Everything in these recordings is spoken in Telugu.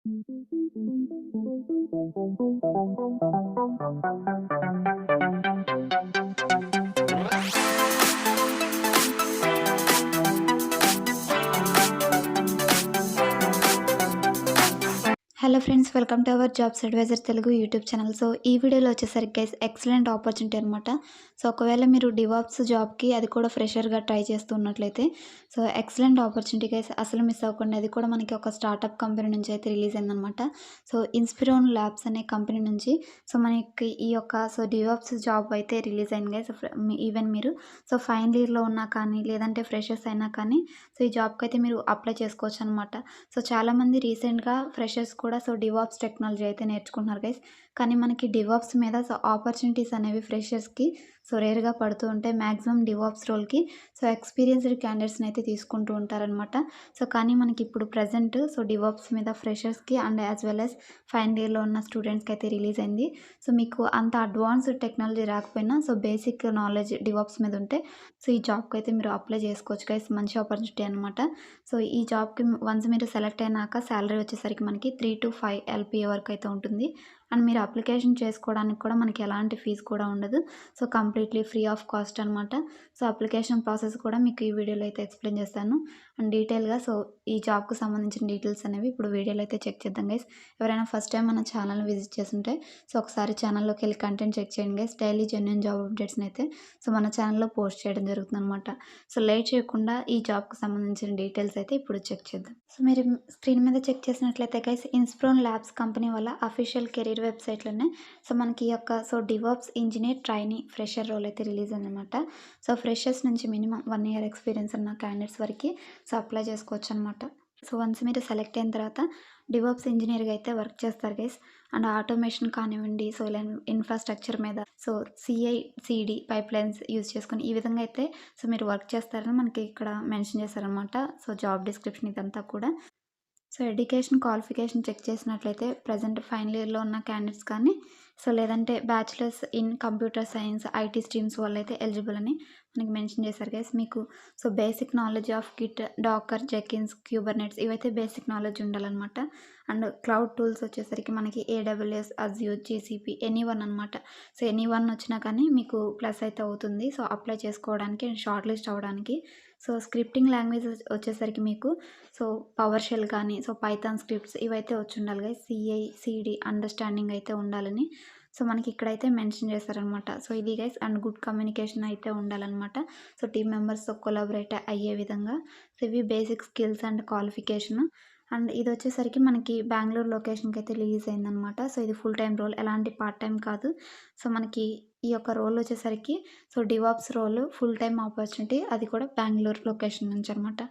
Hello friends, welcome to our jobs advisor Telugu YouTube channel. So ఈ వీడియోలో వచ్చేసరికి గైస్ ఎక్సలెంట్ ఆపర్చునిటీ అనమాట. సో ఒకవేళ మీరు డివాప్స్ జాబ్కి అది కూడా ఫ్రెషర్గా ట్రై చేస్తున్నట్లయితే సో ఎక్సలెంట్ ఆపర్చునిటీ గైస్, అసలు మిస్ అవ్వకండి. అది కూడా మనకి ఒక స్టార్టప్ కంపెనీ నుంచి అయితే రిలీజ్ అయిందనమాట. సో ఇన్స్పిరోన్ ల్యాబ్స్ అనే కంపెనీ నుంచి సో మనకి ఈ యొక్క డివాప్స్ జాబ్ అయితే రిలీజ్ అయింది గైస్. ఈవెన్ మీరు ఫైనల్ ఇయర్లో ఉన్నా కానీ లేదంటే ఫ్రెషర్స్ అయినా కానీ సో ఈ జాబ్కి అయితే మీరు అప్లై చేసుకోవచ్చు అనమాట. సో చాలామంది రీసెంట్గా ఫ్రెషర్స్ కూడా డివాప్స్ టెక్నాలజీ అయితే నేర్చుకుంటున్నారు గైస్. కానీ మనకి డివాప్స్ మీద ఆపర్చునిటీస్ అనేవి ఫ్రెషర్స్కి రేర్గా పడుతూ ఉంటాయి. మ్యాక్సిమం డివాప్స్ రోల్కి ఎక్స్పీరియన్స్డ్ క్యాండిడేట్స్ని అయితే తీసుకుంటూ ఉంటారనమాట. కానీ మనకి ఇప్పుడు ప్రజెంట్ డివాప్స్ మీద ఫ్రెషర్స్కి and as well as final ఇయర్లో ఉన్న స్టూడెంట్స్కి అయితే రిలీజ్ అయింది. మీకు అంత అడ్వాన్స్డ్ టెక్నాలజీ రాకపోయినా బేసిక్ నాలెడ్జ్ డివాప్స్ మీద ఉంటే ఈ జాబ్కి అయితే మీరు అప్లై చేసుకోవచ్చు గైస్. మంచి ఆపర్చునిటీ అనమాట. ఈ జాబ్కి వన్స్ మీరు సెలెక్ట్ అయినాక శాలరీ వచ్చేసరికి మనకి 3 to 5 LPA వరకు అయితే ఉంటుంది. అండ్ మీరు అప్లికేషన్ చేసుకోవడానికి కూడా మనకి ఎలాంటి ఫీజు కూడా ఉండదు. కంప్లీట్లీ ఫ్రీ ఆఫ్ కాస్ట్ అనమాట. అప్లికేషన్ ప్రాసెస్ కూడా మీకు ఈ వీడియోలో అయితే ఎక్స్ప్లెయిన్ చేస్తాను. అండ్ డీటెయిల్గా ఈ జాబ్కి సంబంధించిన డీటెయిల్స్ అనేవి ఇప్పుడు వీడియోలో అయితే చెక్ చేద్దాం గైస్. ఎవరైనా ఫస్ట్ టైం మన ఛానల్ని విజిట్ చేస్తుంటే ఒకసారి ఛానల్లోకి వెళ్ళి కంటెంట్ చెక్ చేయండి గైస్. డైలీ జెన్యూన్ జాబ్ అప్డేట్స్ని అయితే మన ఛానల్లో పోస్ట్ చేయడం జరుగుతుంది అనమాట. లేట్ చేయకుండా ఈ జాబ్కి సంబంధించిన డీటెయిల్స్ అయితే ఇప్పుడు చెక్ చేద్దాం. మీరు స్క్రీన్ మీద చెక్ చేసినట్లయితే గైస్, ఇన్స్పిరోన్ ల్యాబ్స్ కంపెనీ వల్ల అఫీషియల్ కెరీర్ వెబ్సైట్లోనే మనకి ఈ యొక్క DevOps engineer trainee fresher role అయితే రిలీజ్ అయిందనమాట. ఫ్రెషర్స్ నుంచి మినిమం 1 year ఎక్స్పీరియన్స్ ఉన్న క్యాండిడేట్స్ వరకు అప్లై చేసుకోవచ్చు అనమాట. వన్స్ మీరు సెలెక్ట్ అయిన తర్వాత డివాప్స్ ఇంజనీర్గా అయితే వర్క్ చేస్తారు గైస్. అండ్ ఆటోమేషన్ కానివ్వండి, ఇలా ఇన్ఫ్రాస్ట్రక్చర్ మీద CI/CD పైప్ లైన్స్ యూజ్ చేసుకొని ఈ విధంగా అయితే మీరు వర్క్ చేస్తారని మనకి ఇక్కడ మెన్షన్ చేశారనమాట. జాబ్ డిస్క్రిప్షన్ ఇదంతా కూడా. ఎడ్యుకేషన్ క్వాలిఫికేషన్ చెక్ చేసినట్లయితే ప్రజెంట్ ఫైనల్ ఇయర్లో ఉన్న క్యాండిడేట్స్ కానీ లేదంటే bachelors in computer science IT streams వాళ్ళైతే ఎలిజిబుల్ అని మనకి మెన్షన్ చేశారు గైస్. మీకు basic knowledge of Git, Docker, Jenkins, Kubernetes ఇవైతే బేసిక్ నాలెడ్జ్ ఉండాలన్నమాట. అండ్ క్లౌడ్ టూల్స్ వచ్చేసరికి మనకి AWS, Azure, GCP any one అనమాట. ఎనీ వన్ వచ్చినా కానీ మీకు ప్లస్ అయితే అవుతుంది అప్లై చేసుకోవడానికి అండ్ షార్ట్ లిస్ట్ అవ్వడానికి. స్క్రిప్టింగ్ లాంగ్వేజ్ వచ్చేసరికి మీకు పవర్ షెల్ కానీ పైథాన్ స్క్రిప్ట్స్ ఇవైతే వచ్చి ఉండాలి గైస్. CI/CD అండర్స్టాండింగ్ అయితే ఉండాలని మనకి ఇక్కడైతే మెన్షన్ చేశారనమాట. ఇది గైస్. అండ్ గుడ్ కమ్యూనికేషన్ అయితే ఉండాలన్నమాట. టీమ్ మెంబర్స్తో కొలాబరేట్ అయ్యే విధంగా. ఇవి basic skills and qualification. And ఇది వచ్చేసరికి మనకి బెంగళూరు లొకేషన్కి అయితే రిలీజ్ అయిందనమాట. ఇది ఫుల్ టైం రోల్, ఎలాంటి పార్ట్ టైం కాదు. మనకి ఈ యొక్క రోల్ వచ్చేసరికి DevOps role full time opportunity, అది కూడా బెంగళూరు లొకేషన్ నుంచి అనమాట.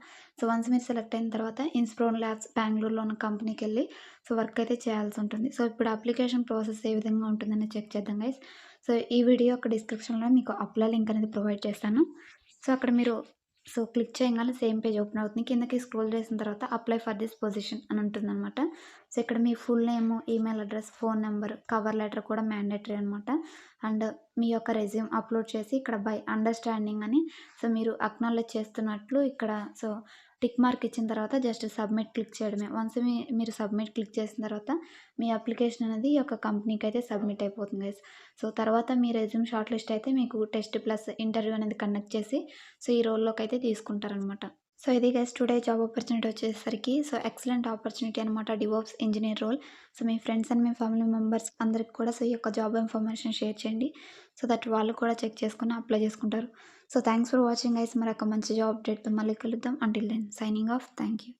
వన్స్ మీరు సెలెక్ట్ అయిన తర్వాత ఇన్స్పిరోన్ ల్యాబ్స్ బెంగళూరులో ఉన్న కంపెనీకి వెళ్ళి వర్క్ అయితే చేయాల్సి ఉంటుంది. ఇప్పుడు అప్లికేషన్ ప్రాసెస్ ఏ విధంగా ఉంటుందని చెక్ చేద్దాం గైస్. ఈ వీడియో యొక్క డిస్క్రిప్షన్లో మీకు అప్లై లింక్ అనేది ప్రొవైడ్ చేస్తాను. అక్కడ మీరు క్లిక్ చేయగానే సేమ్ పేజ్ ఓపెన్ అవుతుంది. కిందకి స్క్రోల్ చేసిన తర్వాత అప్లై ఫర్ దిస్ పొజిషన్ అని ఉంటుందన్నమాట. ఇక్కడ మీ full name, email address, phone number, cover letter కూడా మ్యాండేటరీ అనమాట. అండ్ మీ యొక్క రెజ్యూమ్ అప్లోడ్ చేసి ఇక్కడ బై అండర్స్టాండింగ్ అని మీరు అక్నాలెడ్జ్ చేస్తున్నట్లు ఇక్కడ టిక్ మార్క్ ఇచ్చిన తర్వాత జస్ట్ సబ్మిట్ క్లిక్ చేయడమే. వన్స్ మీరు సబ్మిట్ క్లిక్ చేసిన తర్వాత మీ అప్లికేషన్ అనేది ఈ యొక్క కంపెనీకి అయితే సబ్మిట్ అయిపోతుంది గైస్. తర్వాత మీ రెజ్యూమ్ షార్ట్ లిస్ట్ అయితే మీకు టెస్ట్ ప్లస్ ఇంటర్వ్యూ అనేది కండక్ట్ చేసి ఈ రోల్లోకి అయితే తీసుకుంటారనమాట. ఇది గైస్ టుడే జాబ్ ఆపర్చునిటీ వచ్చేసరికి ఎక్సలెంట్ ఆపర్చునిటీ అనమాట, డివాప్స్ ఇంజనీర్ రోల్. మీ ఫ్రెండ్స్ అండ్ మీ ఫ్యామిలీ మెంబర్స్ అందరికి కూడా ఈ యొక్క జాబ్ ఇన్ఫర్మేషన్ షేర్ చేయండి. దట్ వాళ్ళు కూడా చెక్ చేసుకుని అప్లై చేసుకుంటారు. Thanks for watching guys. మరొక మంచి జాబ్ అప్డేట్తో మళ్ళీ కలుద్దాం. Until then signing off. Thank you.